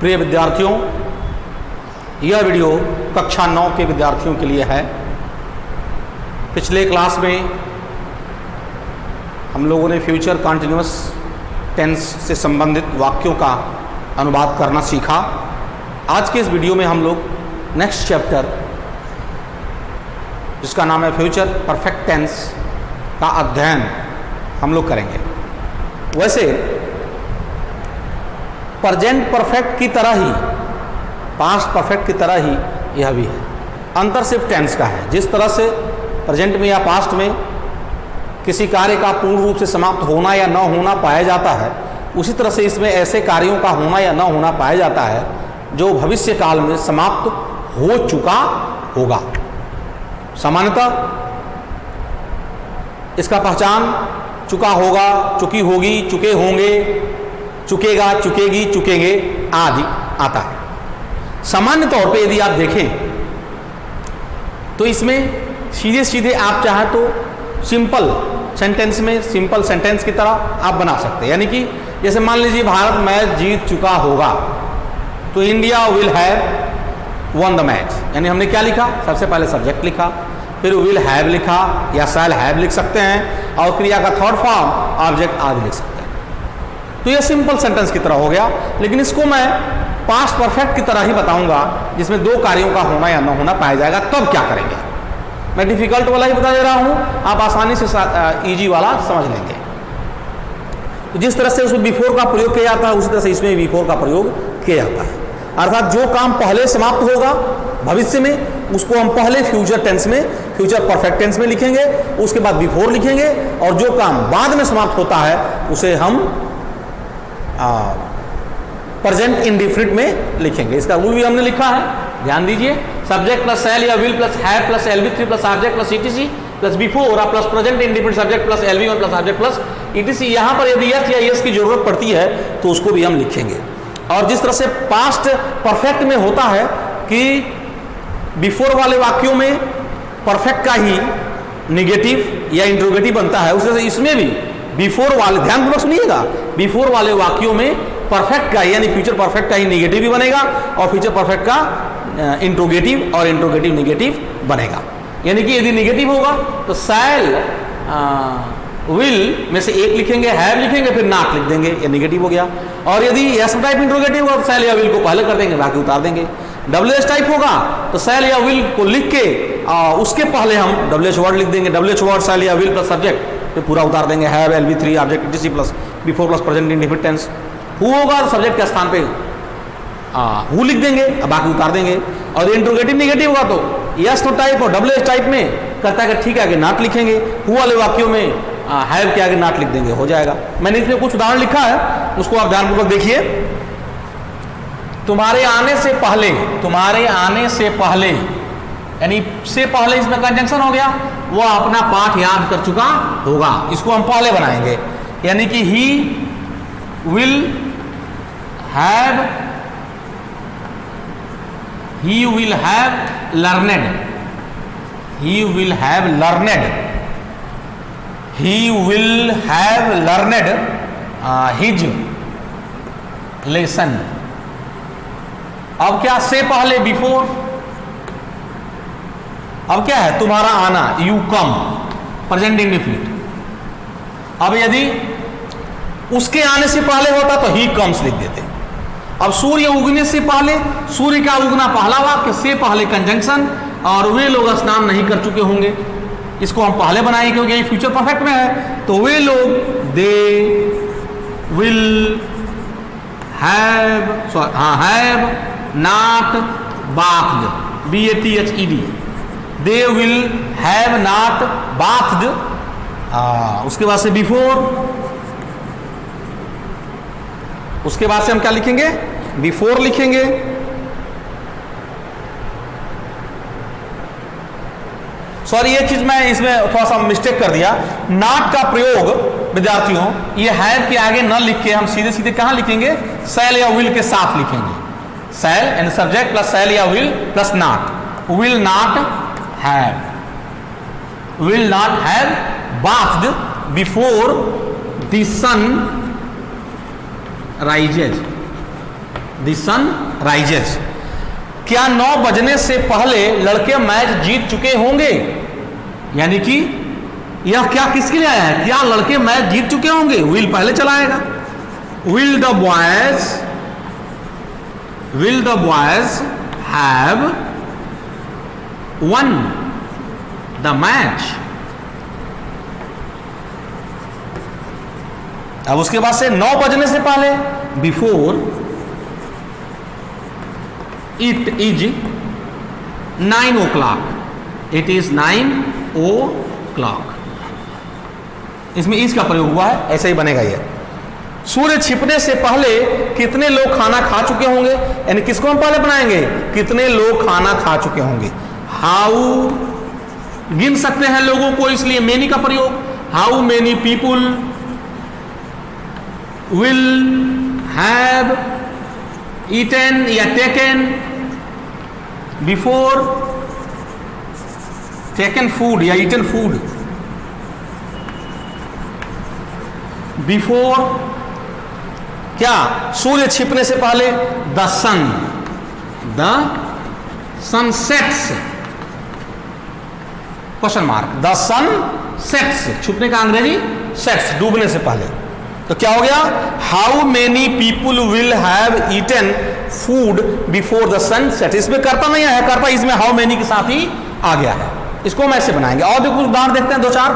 प्रिय विद्यार्थियों, यह वीडियो कक्षा 9 के विद्यार्थियों के लिए है। पिछले क्लास में हम लोगों ने फ्यूचर कंटिन्यूअस टेंस से संबंधित वाक्यों का अनुवाद करना सीखा। आज के इस वीडियो में हम लोग नेक्स्ट चैप्टर, जिसका नाम है फ्यूचर परफेक्ट टेंस, का अध्ययन हम लोग करेंगे। वैसे प्रेजेंट परफेक्ट की तरह ही पास्ट परफेक्ट की तरह ही यह भी है। अंतर सिर्फ टेंस का है। जिस तरह से प्रेजेंट में या पास्ट में किसी कार्य का पूर्ण रूप से समाप्त होना या न होना पाया जाता है, उसी तरह से इसमें ऐसे कार्यों का होना या न होना पाया जाता है जो भविष्य काल में समाप्त हो चुका होगा। सामान्यतः इसका पहचान चुका होगा, चुकी होगी, चुके होंगे, चुकेगा, चुकेगी, चुकेंगे आदि आता है। सामान्य तौर पे यदि आप देखें तो इसमें सीधे सीधे आप चाहें तो सिंपल सेंटेंस में सिंपल सेंटेंस की तरह आप बना सकते हैं। यानी कि जैसे मान लीजिए भारत मैच जीत चुका होगा, तो India will have one the match. यानी हमने क्या लिखा? सबसे पहले सब्जेक्ट लिखा, फिर विल हैव लिखा या शैल हैव लिख सकते हैं, और क्रिया का थर्ड फॉर्म ऑब्जेक्ट आदि लिख सकते हैं। तो यह सिंपल सेंटेंस की तरह हो गया। लेकिन इसको मैं पास्ट परफेक्ट की तरह ही बताऊंगा, जिसमें दो कार्यों का होना या न होना पाया जाएगा। तब क्या करेंगे? मैं डिफिकल्ट वाला ही बता दे रहा हूं, आप आसानी से इजी वाला समझ लेंगे। तो जिस तरह से उसमें बिफोर का प्रयोग किया जाता है, उसी तरह से इसमें बिफोर का प्रयोग किया जाता है। अर्थात जो काम पहले समाप्त होगा भविष्य में, उसको हम पहले फ्यूचर टेंस में, फ्यूचर परफेक्ट टेंस में लिखेंगे, उसके बाद बिफोर लिखेंगे, और जो काम बाद में समाप्त होता है उसे हम प्रेजेंट इंडिफिनिट में लिखेंगे। इसका रूल भी हमने लिखा है, ध्यान दीजिए। सब्जेक्ट प्लस शैल या will plus have plus LV3 plus object plus ETC plus before और plus present indefinite subject plus LV1 plus object plus ETC। यहाँ पर यदि यस या यस की जरूरत पड़ती है तो उसको भी हम लिखेंगे। और जिस तरह से पास्ट परफेक्ट में होता है कि बिफोर वाले वाक्यों में परफेक्ट का ही निगेटिव या इंट्रोगेटिव बनता है, उस तरह से इसमें भी बिफोर वाले, ध्यानपूर्वक सुनिएगा, बिफोर वाले वाक्यों में परफेक्ट का यानी फ्यूचर परफेक्ट का ही निगेटिव भी बनेगा और फ्यूचर परफेक्ट का इंट्रोगेटिव और इंट्रोगेटिव निगेटिव बनेगा। यानी कि यदि निगेटिव होगा तो शैल विल में से एक लिखेंगे, हैव लिखेंगे, फिर नॉट लिख देंगे, ये निगेटिव हो गया। और यदि यस टाइप इंट्रोगेटिव होगा तो शैल या विल को पहले कर देंगे, बाकी उतार देंगे। WH टाइप होगा तो शैल या विल को लिख के उसके पहले हम WH वर्ड लिख देंगे, WH वर्ड शैल या विल प्लस सब्जेक्ट, फिर पूरा उतार देंगे, have LV3 object ETC plus before plus present indefinite tense. Who होगा तो सब्जेक्ट के स्थान पे हु लिख देंगे, बाकी उतार देंगे। और इंट्रोगेटिव निगेटिव होगा तो यस तो टाइप और WH टाइप में करता है कि ठीक है आगे नॉट लिखेंगे, हु वाले वाक्यों में हैव के आगे नॉट लिख देंगे, हो जाएगा। मैंने इसमें कुछ उदाहरण लिखा है, उसको आप ध्यानपूर्वक देखिए। तुम्हारे आने से पहले, तुम्हारे आने से पहले, यानी से पहले इसमें कंजंक्शन हो गया, वो अपना पाठ याद कर चुका होगा, इसको हम पहले बनाएंगे। यानी कि he will have learned, he will have learned, he will have learned his lesson. अब क्या? से पहले बिफोर। अब क्या है? तुम्हारा आना, यू कम, प्रेजेंट इंडिफिनिट। अब यदि उसके आने से पहले होता तो ही कम्स लिख देते। अब सूर्य उगने से पहले, सूर्य का उगना पहला वाक्य, से पहले कंजंक्शन, और वे लोग स्नान नहीं कर चुके होंगे, इसको हम पहले बनाएंगे क्योंकि ये फ्यूचर परफेक्ट में है। तो वे लोग, they will have not bathed, BATHED, they will have not bathed. उसके बाद से बिफोर, उसके बाद से हम क्या लिखेंगे? बिफोर लिखेंगे। सॉरी, ये चीज मैं इसमें थोड़ा सा मिस्टेक कर दिया। नॉट का प्रयोग विद्यार्थियों, ये हैव के आगे न लिख के हम सीधे सीधे कहां लिखेंगे? शैल या विल के साथ लिखेंगे। Shall and subject plus shall या will plus not. Will not have bathed before the sun rises, the sun rises. क्या 9 बजने से पहले लड़के मैच जीत चुके होंगे? यानी कि यह क्या किसके लिए आया है? क्या लड़के मैच जीत चुके होंगे? विल पहले चला आएगा। Will the boys have one the match. अब उसके बाद से 9 बजने से पहले, before it is 9 o'clock, it is 9 o'clock। इसमें इज का प्रयोग हुआ है, ऐसे ही बनेगा यह। सूर्य छिपने से पहले कितने लोग खाना खा चुके होंगे? यानी किसको हम पहले बनाएंगे? कितने लोग खाना खा चुके होंगे। हाउ गिन सकते हैं लोगों को, इसलिए मेनी का प्रयोग। How many people will have eaten या taken before taken food या eaten food before क्या? सूर्य छिपने से पहले the sun sets, question mark, the sun sets, छुपने का अंग्रेजी sets, डूबने से पहले। तो क्या हो गया? How many people will have eaten food before the sun set. इसमें करता नहीं है, करता इसमें हाउ मेनी के साथ ही आ गया है। इसको हम ऐसे बनाएंगे। और भी कुछ उदाहरण देखते हैं, 2-4।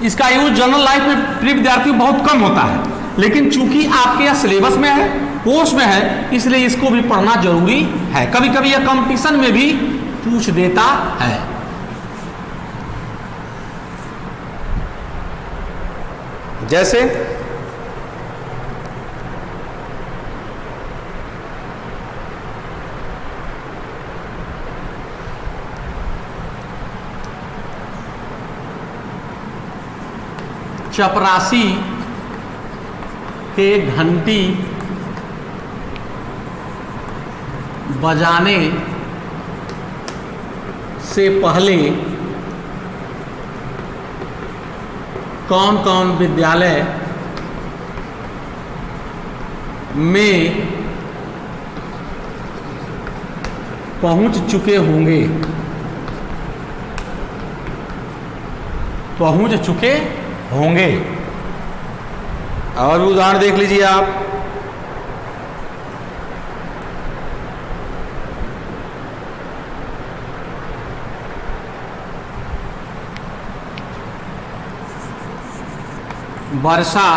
इसका यूज जनरल लाइफ में प्रिय विद्यार्थियों बहुत कम होता है, लेकिन चूंकि आपके यहाँ सिलेबस में है, कोर्स में है, इसलिए इसको भी पढ़ना जरूरी है। कभी कभी यह कंपटीशन में भी पूछ देता है। जैसे चपरासी के घंटी बजाने से पहले कौन कौन विद्यालय में पहुंच चुके होंगे? पहुंच चुके होंगे। और भी उदाहरण देख लीजिए आप। वर्षा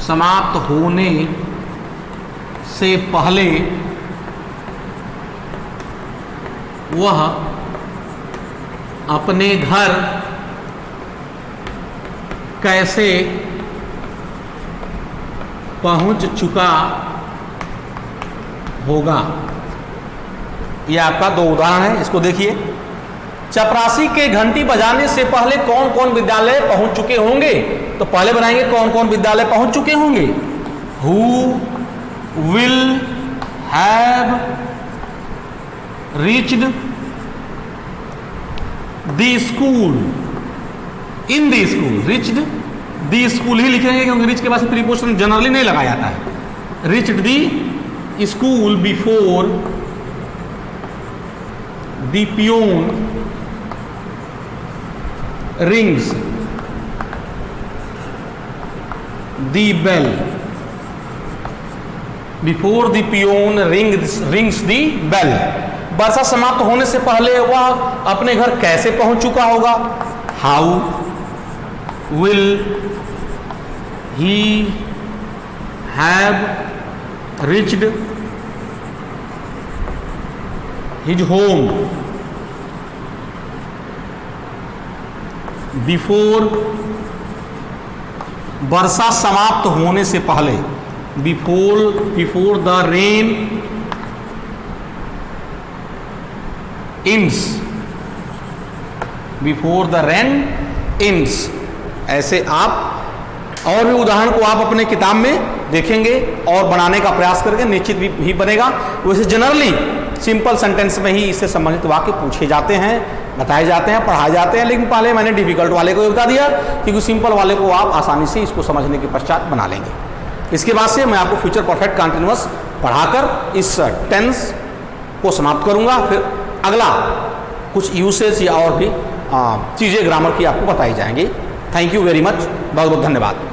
समाप्त होने से पहले वह अपने घर कैसे पहुंच चुका होगा? यह आपका 2 उदाहरण है, इसको देखिए। चपरासी के घंटी बजाने से पहले कौन कौन विद्यालय पहुंच चुके होंगे? तो पहले बनाएंगे कौन कौन विद्यालय पहुंच चुके होंगे। Who will have reached the school, in the school, reached the school ही लिखेंगे क्योंकि रीच के पास प्रीपोजिशन जनरली नहीं लगाया जाता है। Reached the school before the peon rings the bell, before the peon rings the bell। वर्षा समाप्त होने से पहले वह अपने घर कैसे पहुंच चुका होगा? How will he have reached his home before, वर्षा समाप्त होने से पहले, before the rain ends, before the rain ends. ऐसे आप और भी उदाहरण को आप अपने किताब में देखेंगे और बनाने का प्रयास करेंगे, निश्चित भी बनेगा। वैसे जनरली सिंपल सेंटेंस में ही इससे संबंधित वाक्य पूछे जाते हैं, बताए जाते हैं, पढ़ाए जाते हैं। लेकिन पहले मैंने डिफिकल्ट वाले को बता दिया, क्योंकि सिंपल वाले को आप आसानी से इसको समझने के पश्चात बना लेंगे। इसके बाद से मैं आपको फ्यूचर परफेक्ट कंटिन्यूअस पढ़ाकर इस टेंस को समाप्त करूंगा। फिर अगला कुछ यूसेज या और भी चीज़ें ग्रामर की आपको बताई जाएंगी। थैंक यू वेरी मच, बहुत बहुत धन्यवाद।